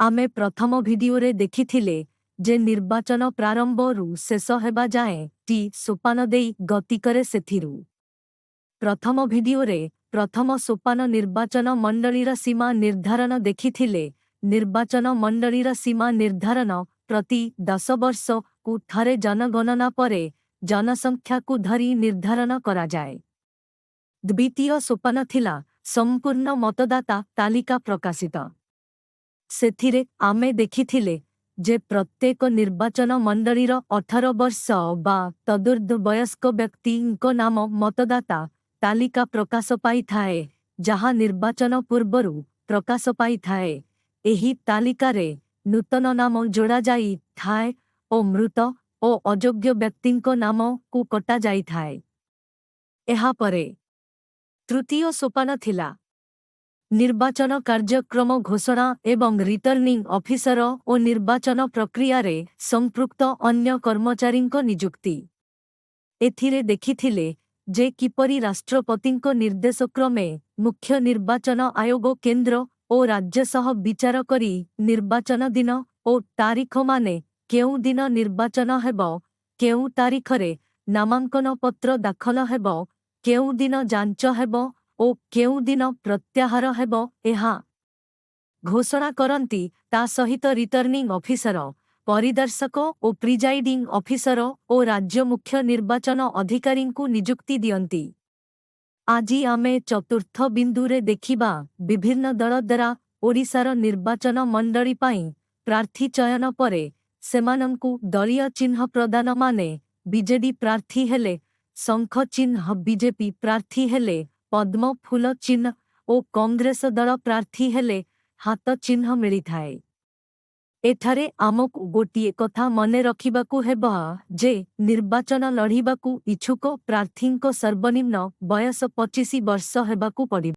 आमे प्रथम भिडियोरे देखिथिले जे निर्वाचन प्रारंभरू शेष हेबा जाए टी सोपान देई गति करे सेथिरु। प्रथम भिडियोरे प्रथम सोपान निर्वाचन मंडलीर सीमा निर्धारण देखिथिले। निर्वाचन मंडलीर सीमा निर्धारण प्रति 10 वर्ष को थरे जनगणना परे जनसंख्या को धरी निर्धारण करा जाए। द्वितीय सोपान थिला संपूर्ण मतदाता तालिका प्रकाशित। सेथिरे आमे देखिथिले जे प्रत्येक निर्वाचन मंडलीर 18 वर्ष बा तदुर्ध वयस्क व्यक्तिंको नाम मतदाता तालिका प्रकाश पाई थाए, जहा निर्वाचन पूर्वरु प्रकाश पाई थाए। एही तालिकारे नूतन नाम जोड़ा जाई थाए ओ मृत ओ अयोग्य व्यक्तिंको नाम को कटा जाई थाए। एहा परे तृतीय सोपान थिला निर्वाचन कार्यक्रम घोषणा एवं रिटर्निंग ऑफिसर और निर्वाचन प्रक्रिया रे संपृक्त अन्य कर्मचारींको नियुक्ति। एथिरे देखिथिले जे किपरि राष्ट्रपतिंको निर्देशक्रमे मुख्य निर्वाचन आयोग केंद्र और राज्य सह विचार करी निर्वाचन दिन और तारीख माने केउ दिन निर्वाचन हेबो, केउ तारीखरे नामांकन पत्र दाखल हेबो, केउ दिन जांच हेबो ओ केउ दिन प्रत्याहार हेबो एहा घोषणा करंती। ता सहित रिटर्निंग ऑफिसर, परिदर्शक और प्रिजाइडिंग ऑफिसर और राज्य मुख्य निर्वाचन अधिकारी को नियुक्ति दियंती। आजी आमे चतुर्थ बिंदुरे देखिबा विभिन्न दल द्वारा ओडिशार निर्वाचन मंडली पाई प्रार्थी चयन परे सेमानंकु दलीय चिन्ह प्रदान माने बीजेडी प्रार्थी हेले शंख चिन्ह, बीजेपी प्रार्थी हेले पद्म फूल चिन्ह और कांग्रेस दल प्रार्थी हेले हाथ चिन्ह मिली थाए। एठारे आमक गोटिए कथा मने रखिबाकू हेबा जे निर्वाचन लढ़िबाकू इच्छुक प्रार्थींको सर्वनिम्न बयस 25 वर्ष हेबाकू पड़िबो।